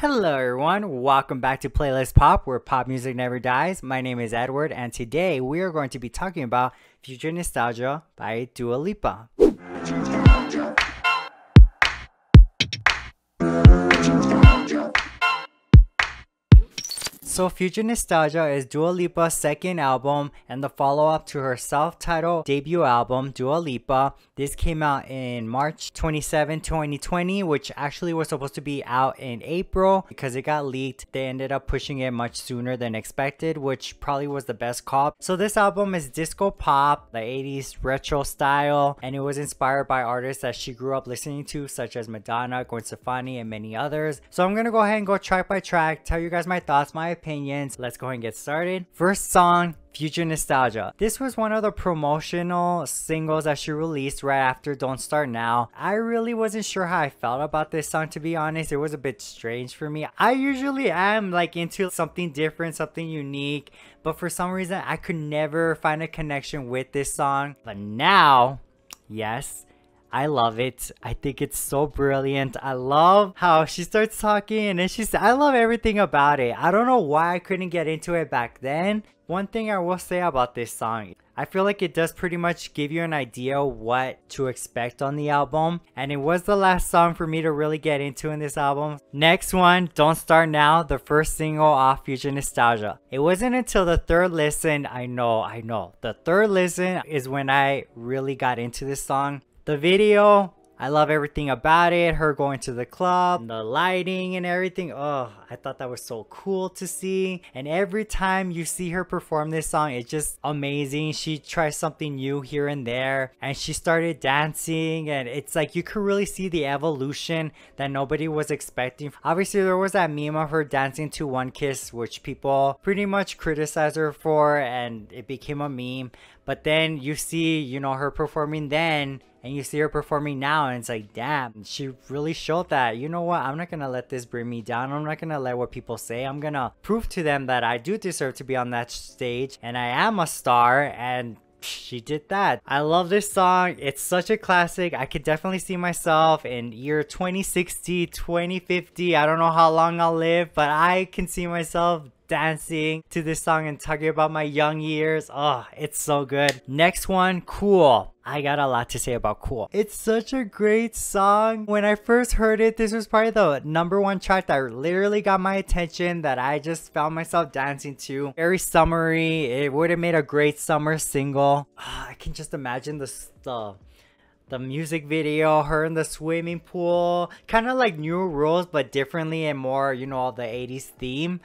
Hello everyone, welcome back to Playlist Pop, where pop music never dies. My name is Edward, and today we are going to be talking about Future Nostalgia by Dua Lipa. So Future Nostalgia is Dua Lipa's second album and the follow-up to her self-titled debut album, Dua Lipa. This came out in March 27, 2020, which actually was supposed to be out in April. Because it got leaked, they ended up pushing it much sooner than expected, which probably was the best call. So this album is disco pop, the 80s retro style, and it was inspired by artists that she grew up listening to, such as Madonna, Gwen Stefani, and many others. So I'm gonna go ahead and go track by track, tell you guys my thoughts, my opinions. Let's go ahead and get started. First song, Future Nostalgia. This was one of the promotional singles that she released right after Don't Start Now. I really wasn't sure how I felt about this song, to be honest. It was a bit strange for me. I usually am like into something different, something unique, but for some reason I could never find a connection with this song. But now, yes, I love it. I think it's so brilliant. I love how she starts talking and then I love everything about it. I don't know why I couldn't get into it back then. One thing I will say about this song, I feel like it does pretty much give you an idea what to expect on the album. And it was the last song for me to really get into in this album. Next one, Don't Start Now, the first single off Future Nostalgia. It wasn't until the third listen, I know. The third listen is when I really got into this song. The video, I love everything about it. Her going to the club, the lighting and everything. Oh, I thought that was so cool to see. And every time you see her perform this song, it's just amazing. She tries something new here and there. And she started dancing. And it's like you could really see the evolution that nobody was expecting. Obviously, there was that meme of her dancing to One Kiss, which people pretty much criticized her for. And it became a meme. But then you see, her performing then. And you see her performing now, and it's like, damn, she really showed that. You know what? I'm not gonna let this bring me down. I'm not gonna let what people say. I'm gonna prove to them that I do deserve to be on that stage, and I am a star, and she did that. I love this song. It's such a classic. I could definitely see myself in year 2060, 2050. I don't know how long I'll live, but I can see myself dancing to this song and talking about my young years. Oh, it's so good. Next one, Cool. I got a lot to say about Cool. It's such a great song. When I first heard it, this was probably the #1 track that literally got my attention, that I just found myself dancing to. Very summery. It would have made a great summer single. I can just imagine the music video, her in the swimming pool, kind of like New Rules but differently and more, all the 80s theme.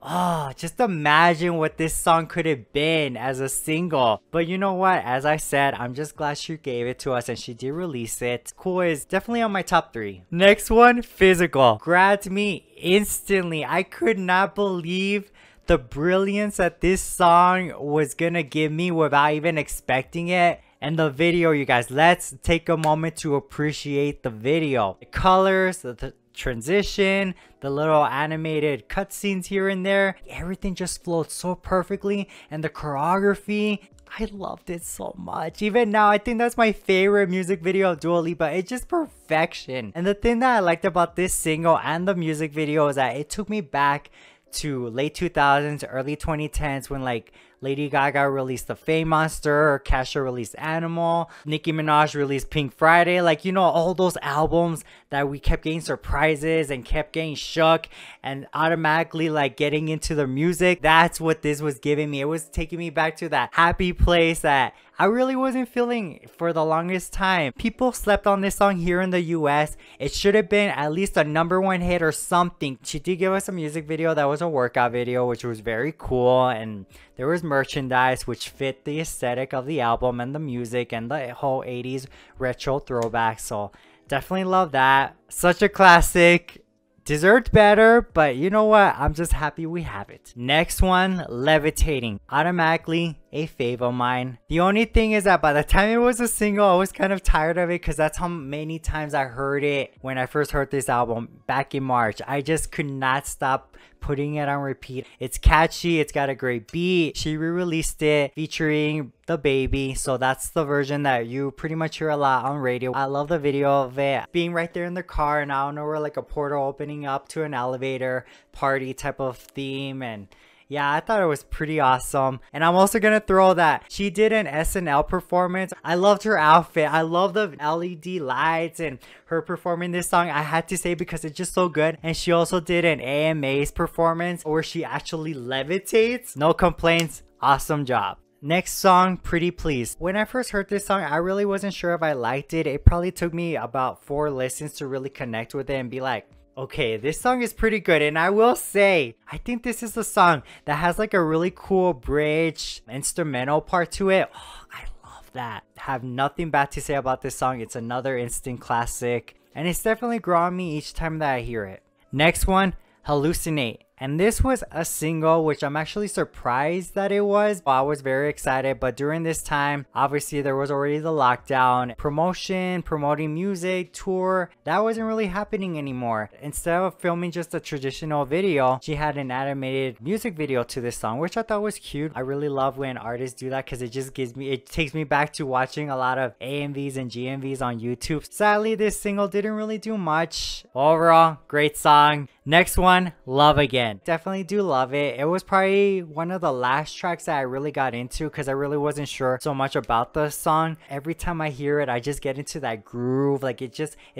Oh, just imagine what this song could have been as a single. But you know what? As I said, I'm just glad she gave it to us and she did release it. Cool is definitely on my top 3. Next one, Physical. Grabbed me instantly. I could not believe the brilliance that this song was gonna give me without even expecting it. And the video, you guys, let's take a moment to appreciate the video. The colors, the transition, the little animated cutscenes here and there, everything just flowed so perfectly. And the choreography, I loved it so much. Even now, I think that's my favorite music video of Dua Lipa. It's just perfection. And the thing that I liked about this single and the music video is that it took me back to late 2000s, early 2010s, when like Lady Gaga released The Fame Monster, Kesha released Animal, Nicki Minaj released Pink Friday. Like, all those albums that we kept getting surprises and kept getting shook and automatically like getting into the music. That's what this was giving me. It was taking me back to that happy place that I really wasn't feeling for the longest time. People slept on this song here in the US. It should have been at least a #1 hit or something. She did give us a music video that was a workout video, which was very cool. And there was merchandise which fit the aesthetic of the album and the music and the whole 80s retro throwback. So definitely love that. Such a classic. Deserved better, but you know what? I'm just happy we have it. Next one, Levitating. Automatically a fave of mine. The only thing is that by the time it was a single, I was kind of tired of it because that's how many times I heard it when I first heard this album back in March. I just could not stop putting it on repeat. It's catchy, it's got a great beat. She re-released it featuring the baby, so that's the version that you pretty much hear a lot on radio. I love the video of it being right there in the car, and I don't know, where like a portal opening up to an elevator party type of theme. And yeah, I thought it was pretty awesome. And I'm also gonna throw that she did an SNL performance. I loved her outfit. I love the LED lights and her performing this song. I had to say because it's just so good. And she also did an AMA's performance where she actually levitates. No complaints. Awesome job. Next song, Pretty Please. When I first heard this song, I really wasn't sure if I liked it. It probably took me about 4 listens to really connect with it and be like, okay, this song is pretty good. And I will say, I think this is the song that has like a really cool bridge instrumental part to it. Oh, I love that. I have nothing bad to say about this song. It's another instant classic, and it's definitely growing me each time that I hear it. Next one, Hallucinate. And this was a single, which I'm actually surprised that it was. I was very excited, but during this time, obviously there was already the lockdown. Promoting music, tour, that wasn't really happening anymore. Instead of filming just a traditional video, she had an animated music video to this song, which I thought was cute. I really love when artists do that because it takes me back to watching a lot of AMVs and GMVs on YouTube. Sadly, this single didn't really do much. Overall, great song. Next one, Love Again. Definitely do love it. It was probably one of the last tracks that I really got into because I really wasn't sure so much about the song. Every time I hear it, I just get into that groove. Like it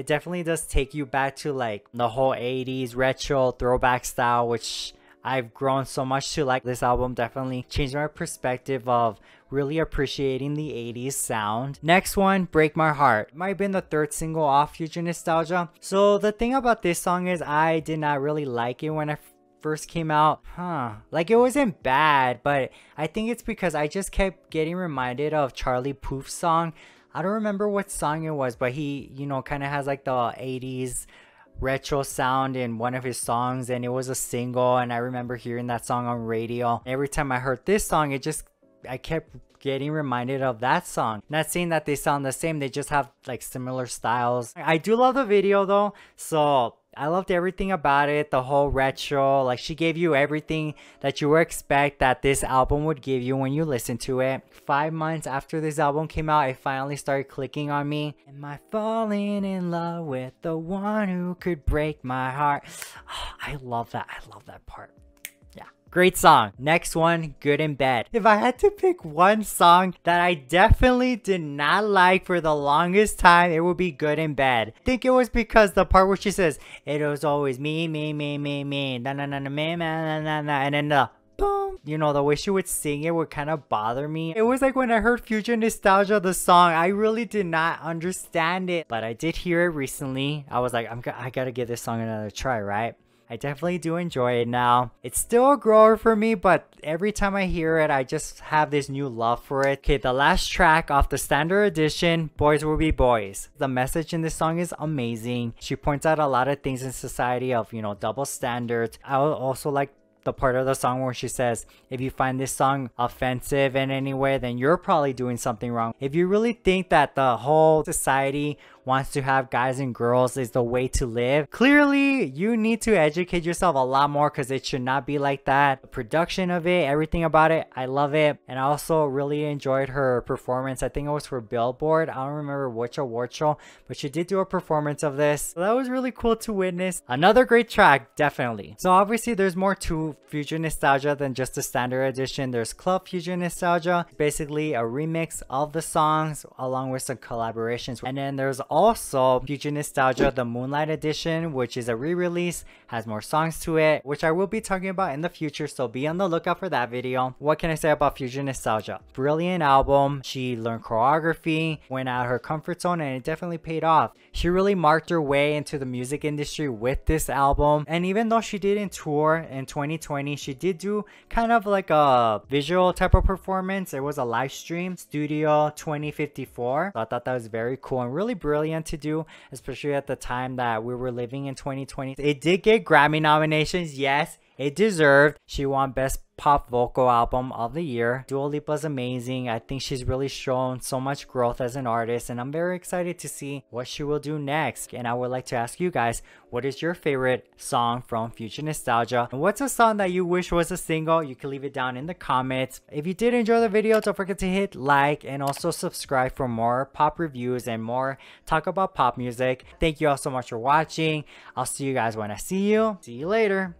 definitely does take you back to like the whole 80s retro throwback style, which I've grown so much to like. This album definitely changed my perspective of really appreciating the 80s sound. Next one, Break My Heart. Might have been the 3rd single off Future Nostalgia. So the thing about this song is I did not really like it when I first came out. Like it wasn't bad, but I think it's because I just kept getting reminded of Charlie Puth's song. I don't remember what song it was, but he, you know, kind of has like the 80s retro sound in one of his songs, and it was a single, and I remember hearing that song on radio. Every time I heard this song, I kept getting reminded of that song. Not saying that they sound the same, they just have like similar styles. I do love the video though, so I loved everything about it. The whole retro, like she gave you everything that you would expect that this album would give you when you listen to it. 5 months after this album came out, it finally started clicking on me. Am I falling in love with the one who could break my heart? Oh, I love that. I love that part. Great song. Next one, Good in Bed. If I had to pick one song that I definitely did not like for the longest time, it would be Good in Bed. I think it was because the part where she says, it was always me, na na na na na na na na, and then the boom, you know, the way she would sing it would kind of bother me. It was like when I heard Future Nostalgia, the song, I really did not understand it, but I did hear it recently. I was like, I gotta give this song another try, right? I definitely do enjoy it now. It's still a grower for me, but every time I hear it, I just have this new love for it. Okay, the last track off the standard edition, Boys Will Be Boys. The message in this song is amazing. She points out a lot of things in society of, you know, double standards. I also like the part of the song where she says, if you find this song offensive in any way, then you're probably doing something wrong. If you really think that the whole society wants to have guys and girls is the way to live, clearly you need to educate yourself a lot more, because it should not be like that. The production of it, everything about it, I love it. And I also really enjoyed her performance. I think it was for Billboard. I don't remember which award show, but she did do a performance of this. So that was really cool to witness. Another great track, definitely. So obviously there's more to Future Nostalgia than just the standard edition. There's Club Future Nostalgia, basically a remix of the songs along with some collaborations. And then there's also Future Nostalgia, the Moonlight Edition, which is a re-release, has more songs to it, which I will be talking about in the future, so be on the lookout for that video. What can I say about Future Nostalgia? Brilliant album. She learned choreography, went out of her comfort zone, and it definitely paid off. She really marked her way into the music industry with this album. And even though she didn't tour in 2020, she did do kind of like a visual type of performance. It was a live stream, Studio 2054. So I thought that was very cool and really brilliant to do, especially at the time that we were living in 2020. It did get Grammy nominations. Yes, It deserved. She won Best Pop Vocal Album of the Year. Dua Lipa's amazing. I think she's really shown so much growth as an artist, and I'm very excited to see what she will do next. And I would like to ask you guys, what is your favorite song from Future Nostalgia? And what's a song that you wish was a single? You can leave it down in the comments. If you did enjoy the video, don't forget to hit like and also subscribe for more pop reviews and more talk about pop music. Thank you all so much for watching. I'll see you guys when I see you. See you later.